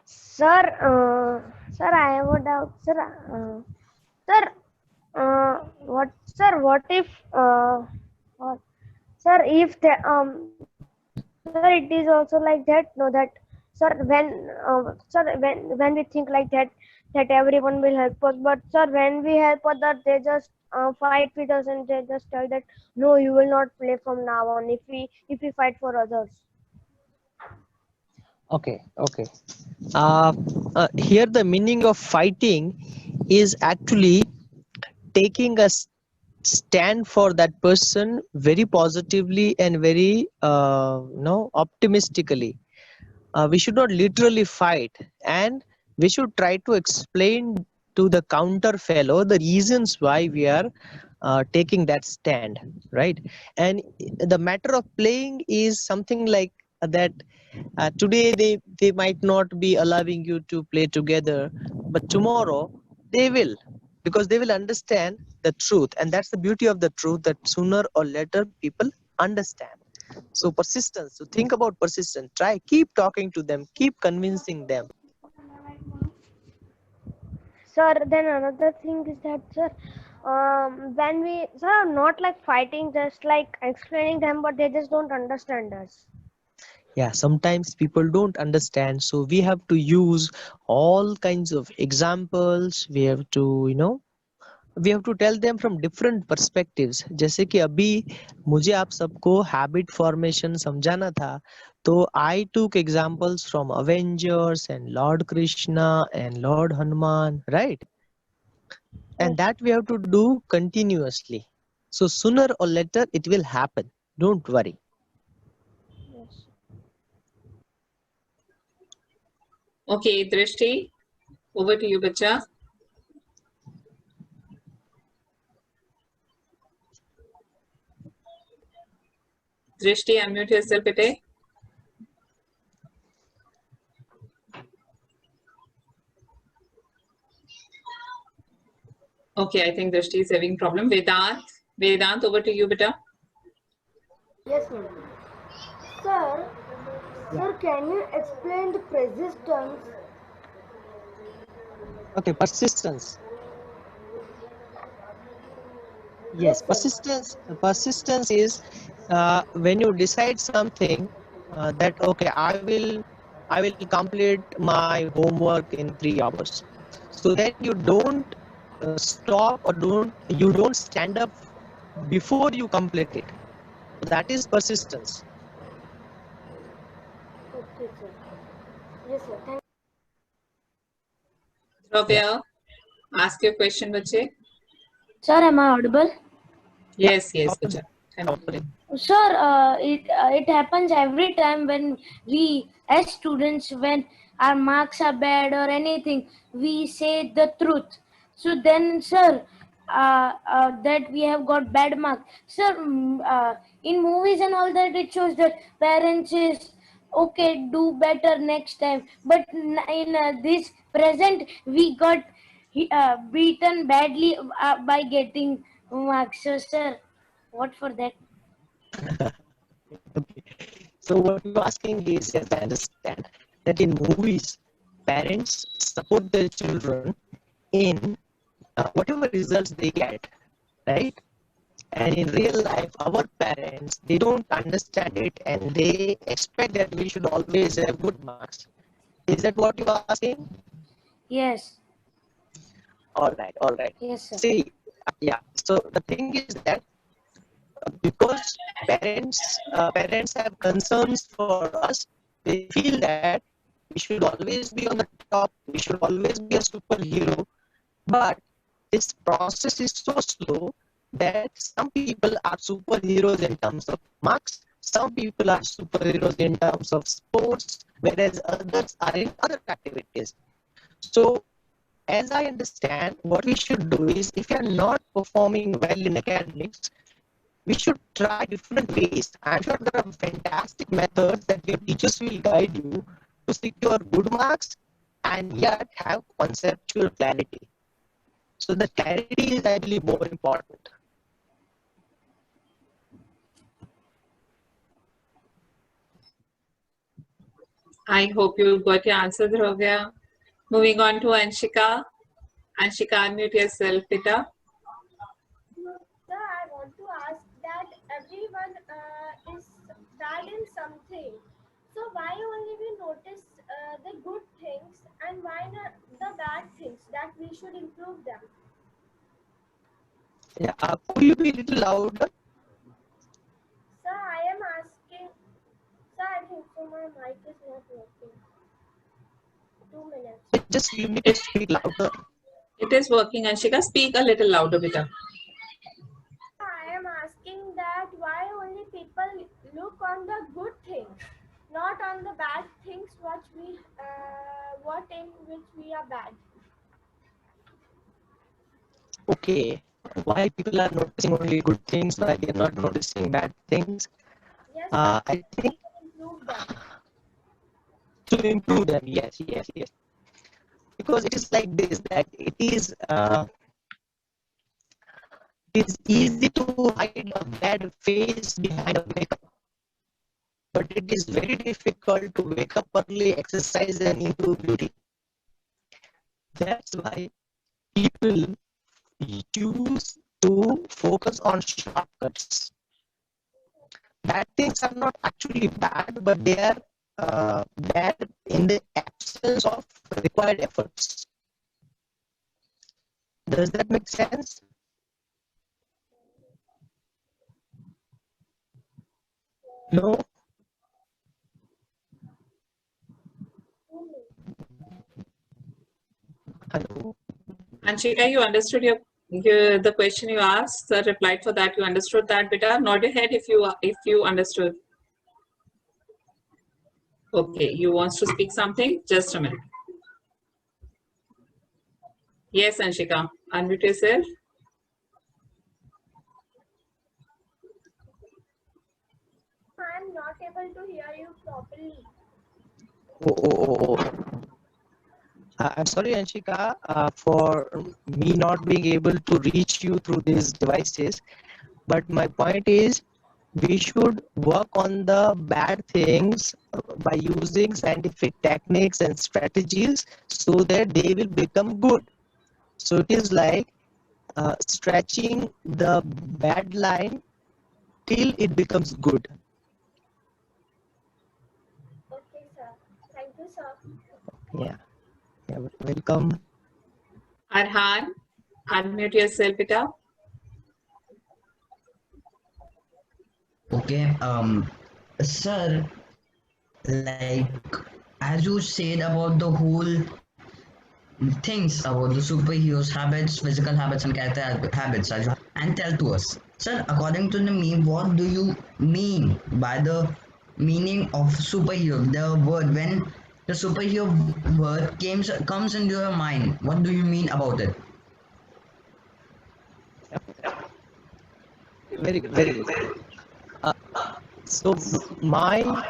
sir. Sir, I have a doubt, sir. What if, sir, if the sir, it is also like that. No, that, sir, when we think like that, that everyone will help us, but sir, when we help others, they just fight with us and they just tell that no, you will not play from now on if we fight for others. Okay. Here the meaning of fighting is actually taking a stand for that person very positively and very optimistically. We should not literally fight, and we should try to explain to the counter fellow the reasons why we are taking that stand, right? And the matter of playing is something like that. Today they might not be allowing you to play together, but tomorrow they will, because they will understand the truth, and that's the beauty of the truth, that sooner or later people understand. So persistence, so think about persistence, try, keep talking to them, keep convincing them. Sir, then another thing is that, sir, when we, sir, not like fighting, just like explaining them, but they just don't understand us. Yeah, sometimes people don't understand, so we have to use all kinds of examples. We have to, we have to tell them from different perspectives. जैसे कि अभी मुझे आप सबको habit formation समझाना था, तो I took examples from Avengers and Lord Krishna and Lord Hanuman, right? And that we have to do continuously. So sooner or later it will happen. Don't worry. Yes. Okay, Drishti, over to you, bacha. Drishti, unmute yourself, bete. Okay, I think Drishti is having problem. Vedant, over to you, beta. Yes, ma'am. Sir, sir, can you explain the persistence? Okay, persistence. Yes, Yes, sir. persistence is when you decide something, that okay, I will complete my homework in 3 hours. So then you don't stop, or you don't stand up before you complete it. That is persistence. Okay, sir. Yes, sir. Thank Dravya, ask your question, bache. Sir, am I audible? Yes, bacha. Sir, it happens every time when we, as students, when our marks are bad or anything, we say the truth. So then, sir, that we have got bad marks. Sir, in movies and all that, it shows that parents is okay, do better next time. But in this present, we got beaten badly by getting marks. So, sir, what for that? Okay. So what you're asking is, yes, I understand that in movies, parents support their children in whatever results they get, right? And in real life, our parents, they don't understand it, and they expect that we should always have good marks. Is that what you are asking? Yes. All right, all right. Yes, sir. See, yeah. So the thing is that because parents have concerns for us, they feel that we should always be on the top, we should always be a superhero. But this process is so slow that some people are superheroes in terms of marks, some people are superheroes in terms of sports, whereas others are in other activities. So as I understand, what we should do is, if you are not performing well in academics, we should try different ways. I'm sure there are fantastic methods that your teachers will guide you to secure good marks and yet have conceptual clarity. So the clarity is, I believe, more important. I hope you got your answer, Dravya. Moving on to Anshika. Anshika, unmute yourself, beta. Sir, I want to ask that everyone is bad in something. So why only we notice the good things and why not the bad things that we should improve them? Yeah, could you be a little louder? Sir, I am asking. Sir, I think so my mic is not working. 2 minutes. Just you need to speak louder. It is working, Anshika. Speak a little louder, beta. I am asking that why only people look on the good things, not on the bad things what in which we are bad. Okay, why people are noticing only good things, why they're not noticing bad things. Yes, I think improve them. to improve them, yes. Because it is like this, that it is easy to hide a bad face behind a makeup, but it is very difficult to wake up early, exercise, and improve beauty. That's why people choose to focus on shortcuts. Bad things are not actually bad, but they are bad in the absence of required efforts. Does that make sense? No? Hello? Anshika, you understood the question you asked. Sir replied for that. You understood that, beta? Nod your head if you understood. Okay, you wants to speak something? Just a minute. Yes, Anshika, unmute yourself. I'm not able to hear you properly. Oh. I'm sorry, Anshika, for me not being able to reach you through these devices. But my point is, we should work on the bad things by using scientific techniques and strategies so that they will become good. So it is like stretching the bad line till it becomes good. Okay, sir. Thank you, sir. Yeah, welcome. Arhan, unmute yourself, beta. Okay, sir, like as you said about the whole things about the superheroes' habits, physical habits, and character habits, as you and tell to us, sir. According to me, what do you mean by the meaning of superhero? The word when the superhero word comes into your mind, what do you mean about it? Very good, very good. So my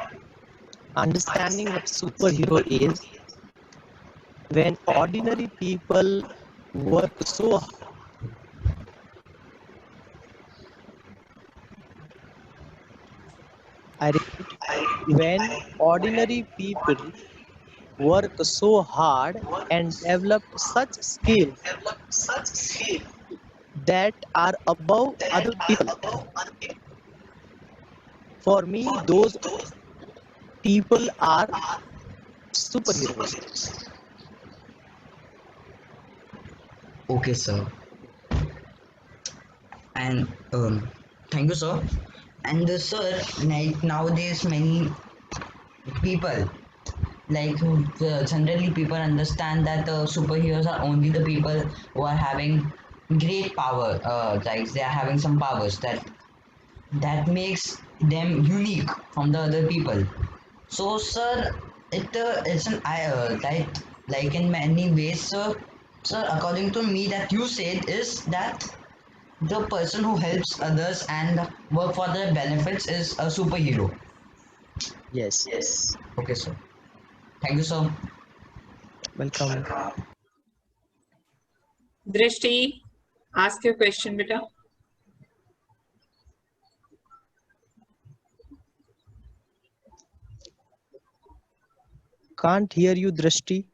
understanding of superhero is when ordinary people work so I repeat, when ordinary people work so hard and develop such skills that are above other people. For me, those people are superheroes. Okay, sir. And thank you, sir. And sir, like nowadays, many people generally people understand that superheroes are only the people who are having great power, like they are having some powers that makes them unique from the other people. So sir, it's an like in many ways, sir, according to me, that you said is that the person who helps others and work for their benefits is a superhero. Yes, Okay, sir. Thank you, sir. welcome. Drishti, ask your question, beta. Can't hear you, Drishti.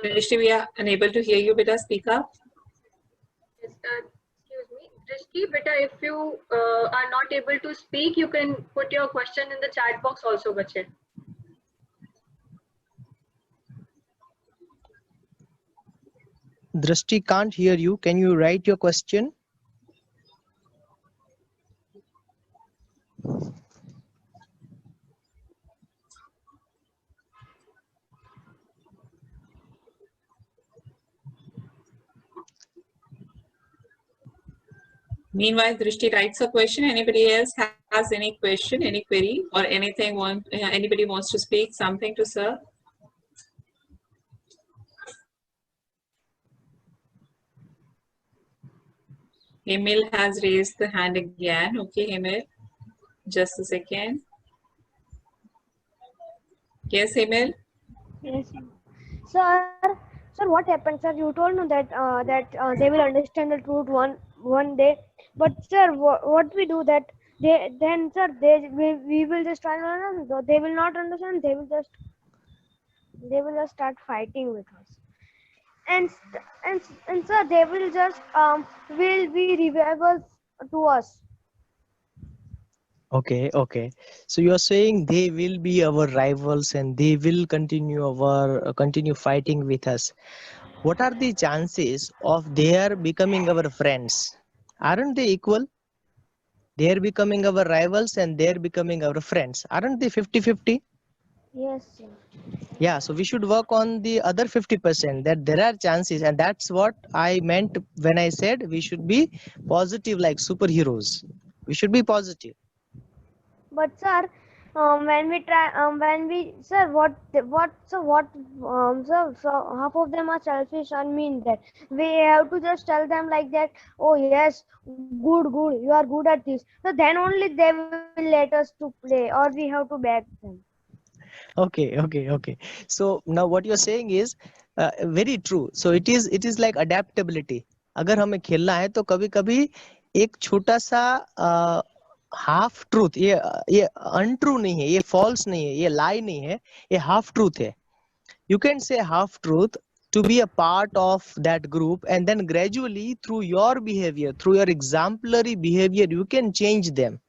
Drishti, we are unable to hear you, beta. Speak up. Yes, excuse me, Drishti, beta, if you are not able to speak, you can put your question in the chat box also, bache. Drishti can't hear you. Can you write your question? Meanwhile, Drishti writes a question. Anybody else has any question, any query, or anything anybody wants to speak something to sir? Emil has raised the hand again. Okay, Emil. Just a second. Yes, Emil. Yes, sir. Sir, what happened, sir? You told me that they will understand the truth one day. But sir, what we do that sir we will just try to learn. So they will not understand. They will just start fighting with us. And sir, they will just will be rivals to us. Okay, okay. So you are saying they will be our rivals and they will continue fighting with us. What are the chances of their becoming our friends? Aren't they equal? They're becoming our rivals and they're becoming our friends. Aren't they 50-50? Yes, sir. Yeah, so we should work on the other 50% that there are chances, and that's what I meant when I said we should be positive like superheroes. We should be positive. But sir, when we try, when we sir, so half of them are selfish and mean that we have to just tell them like that. Oh yes, good, you are good at this. So then only they will let us to play, or we have to back them. Okay. So now what you're saying is very true. So it is like adaptability. अगर हमें खेलना है तो कभी कभी एक छोटा सा हाफ ट्रूथ, ये अनट्रू नहीं है, ये फॉल्स नहीं है, ये लाई नहीं है, ये हाफ ट्रूथ है. You can say half truth to be a part of that group, and then gradually through your behavior, through your exemplary behavior, you can change them.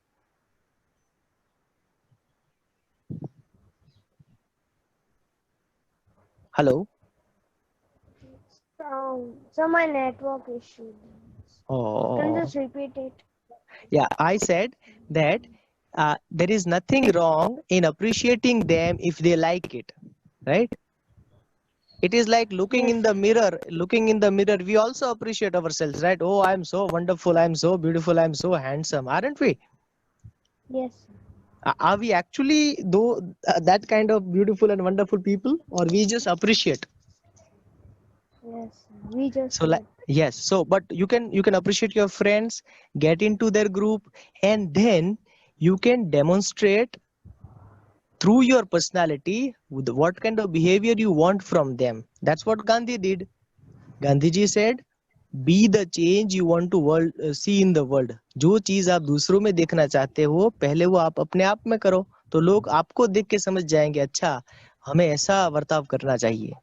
Hello. So my network issue. Can you Oh. just repeat it? Yeah, I said that there is nothing wrong in appreciating them if they like it, right? It is like looking Yes, in the mirror. Looking in the mirror, we also appreciate ourselves, right? Oh, I'm so wonderful, I'm so beautiful, I'm so handsome, aren't we? yes, Are we actually though that kind of beautiful and wonderful people, or we just appreciate? yes. We just So like, yes, so but you can appreciate your friends, get into their group, and then you can demonstrate through your personality with what kind of behavior you want from them. That's what Gandhi did. Gandhiji said, be the change you want to see in the world. जो चीज आप दूसरों में देखना चाहते हो पहले वो आप अपने आप में करो, तो लोग आपको देख के समझ जाएंगे, अच्छा हमें ऐसा बर्ताव करना चाहिए.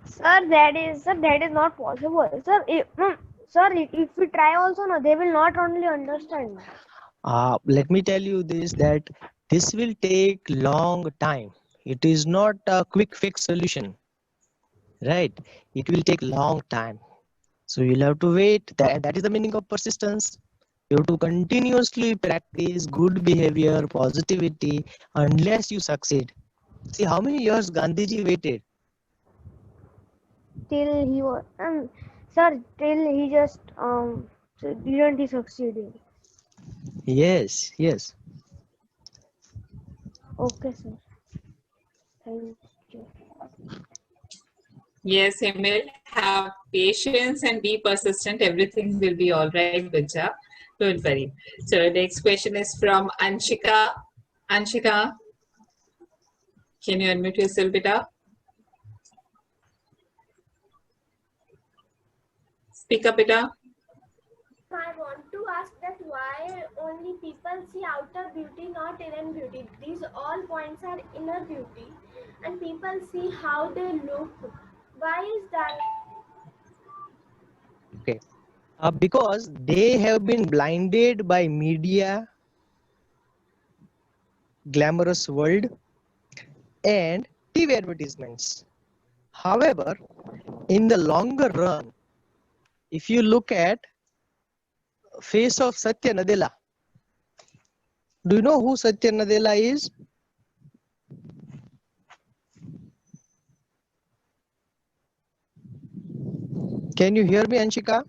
sir. That is not possible, sir. Sir, if we try also, no, they will not only understand. Let me tell you this, that this will take long time. It is not a quick fix solution, right? It will take long time. So you'll have to wait. That is the meaning of persistence. You have to continuously practice good behavior, positivity, unless you succeed. See how many years Gandhiji waited. Till he was, sir, till he just didn't he succeed? Yes. Okay, sir. Thank you. Yes, Emil. Have patience and be persistent. Everything will be all right, Bacha. Don't worry. So next question is from Anshika. Anshika, can you unmute yourself, beta? Speak up, beta. I want to ask that why only people see outer beauty, not inner beauty. These all points are inner beauty, and people see how they look. Why is that? Okay. Because they have been blinded by media, glamorous world, and TV advertisements. However, in the longer run, if you look at face of Satya Nadella, do you know who Satya Nadella is? Can you hear me, Anshika?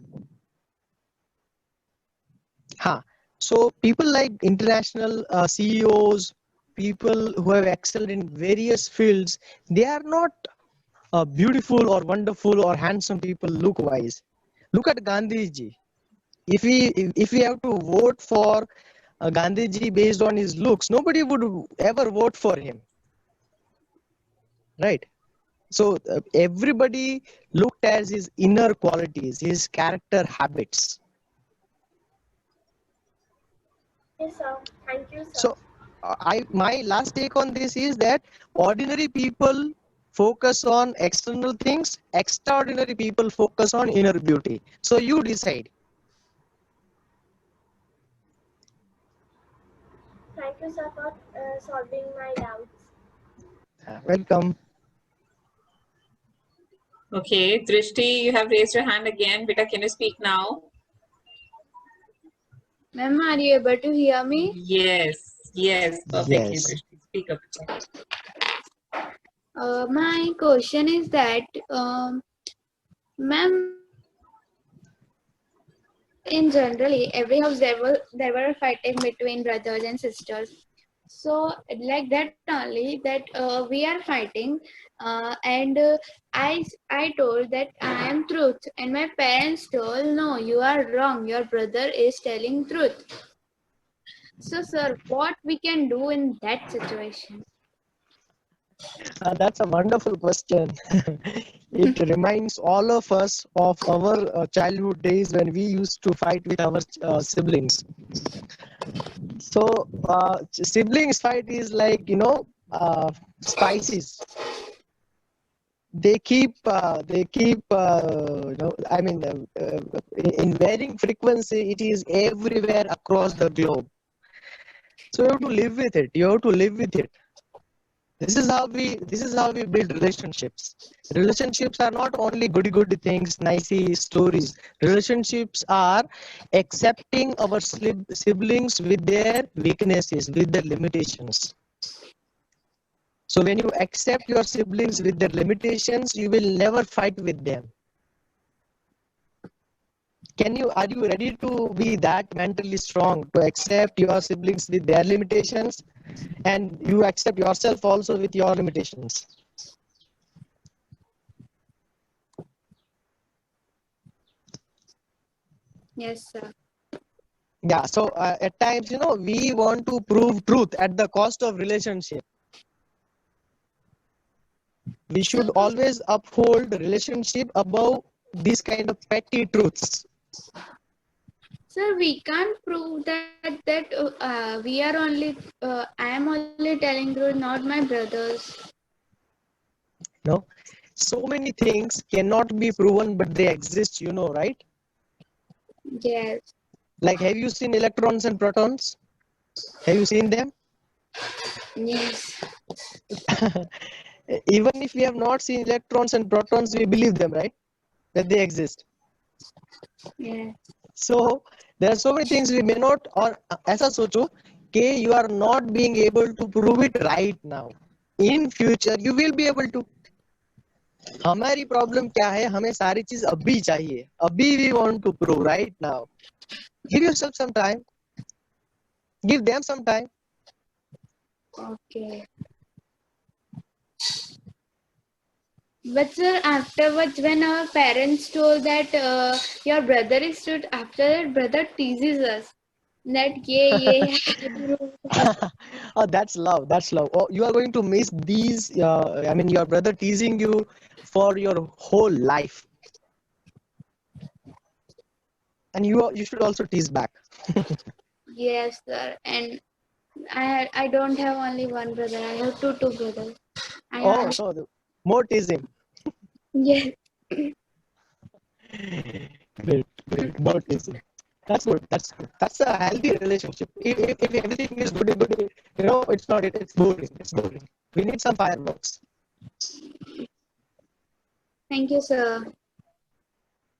So people like international CEOs, people who have excelled in various fields, they are not beautiful or wonderful or handsome people look wise. Look at Gandhiji. If we have to vote for Gandhiji based on his looks, nobody would ever vote for him, right? So everybody looked as his inner qualities, his character habits. Yes, sir. Thank you, sir. So my last take on this is that ordinary people focus on external things, extraordinary people focus on inner beauty. So you decide. Thank you, sir, for solving my doubts. Welcome. Okay, Drishti, you have raised your hand again. Beta, can you speak now? Ma'am, are you able to hear me? Yes, perfectly, Yes. Drishti. Speak up. My question is that, ma'am, in generally every house there were fighting between brothers and sisters. So like that only that we are fighting, and I told that I am truth, and my parents told no, you are wrong. Your brother is telling truth. So sir, what we can do in that situation? That's a wonderful question. It reminds all of us of our childhood days when we used to fight with our siblings. So siblings fight is like, spices. They keep I mean, in varying frequency, it is everywhere across the globe. So you have to live with it. You have to live with it. This is how we build relationships. Relationships are not only good things, nicey stories. Relationships are accepting our siblings with their weaknesses, with their limitations. So when you accept your siblings with their limitations, you will never fight with them. Are you ready to be that mentally strong to accept your siblings with their limitations, and you accept yourself also with your limitations? Yes, sir. Yeah, so at times, we want to prove truth at the cost of relationship. We should always uphold relationship above these kind of petty truths. Sir, we can't prove that we are only. I am only telling truth, not my brothers. No, so many things cannot be proven, but they exist. Right? Yes. Like, have you seen electrons and protons? Have you seen them? Yes. Even if we have not seen electrons and protons, we believe them, right? That they exist. Yes. So there are so many things we may not, or ऐसा सोचो कि you are not being able to prove it right now. In future you will be able to. हमारी problem क्या है? हमें सारी चीज अभी चाहिए. अभी we want to prove right now. Give yourself some time. Give them some time. Okay. But sir, afterwards, when our parents told that your brother is truth, after that brother teases us that ye. Oh, that's love. That's love. Oh, you are going to miss these. I mean, your brother teasing you for your whole life, and you should also tease back. Yes, sir. And I don't have only one brother. I have two brothers. Oh, so more teasing. Yes. Great. More teasing. That's good. That's a healthy relationship. If everything is good, it's not. It's boring. It's boring. We need some fireworks. Thank you, sir.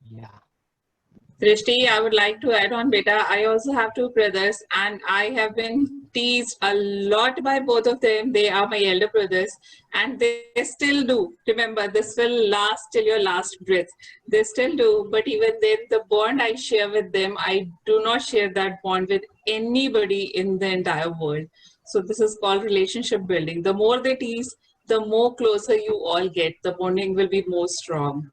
Yeah. Drishti, I would like to add on, beta. I also have two brothers, and I have been teased a lot by both of them. They are my elder brothers, and they still do. Remember, this will last till your last breath. They still do, but even then, the bond I share with them, I do not share that bond with anybody in the entire world. So this is called relationship building. The more they tease, the more closer you all get. The bonding will be more strong.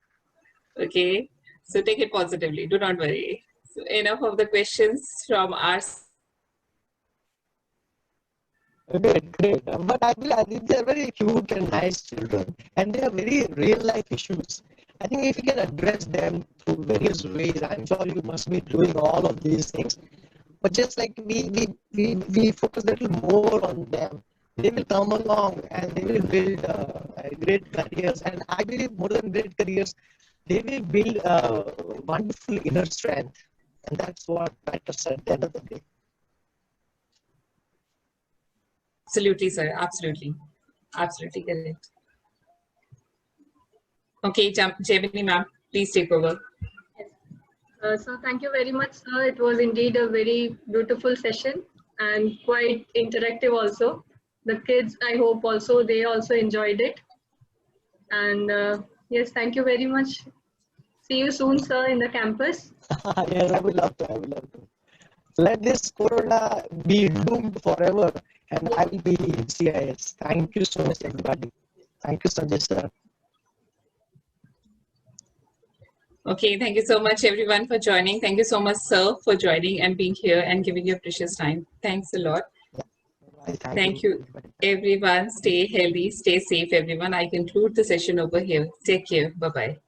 Okay. So take it positively. Do not worry. So enough of the questions from our. Great. But I think they're very cute and nice children, and they are very real life issues. I think if you can address them through various ways, I'm sure you must be doing all of these things. But just like we focus a little more on them, they will come along and they will build great careers. And I believe more than great careers, they will build wonderful inner strength, and that's what matters at the end of the day. Absolutely, sir. Absolutely. Absolutely correct. Okay, Gemini ma'am, please take over. So thank you very much, sir. It was indeed a very beautiful session and quite interactive also. The kids, I hope also, they also enjoyed it. And yes, thank you very much. See you soon, sir, in the campus. Yes, I would love to. I would love to. Let this corona be doomed forever, and I will be in CIS. Thank you so much, everybody. Thank you, Sanjay sir. Okay, thank you so much everyone for joining. Thank you so much, sir, for joining and being here and giving your precious time. Thanks a lot. Bye. Thank you, everyone. Stay healthy, stay safe, everyone. I conclude the session over here. Take care. Bye-bye.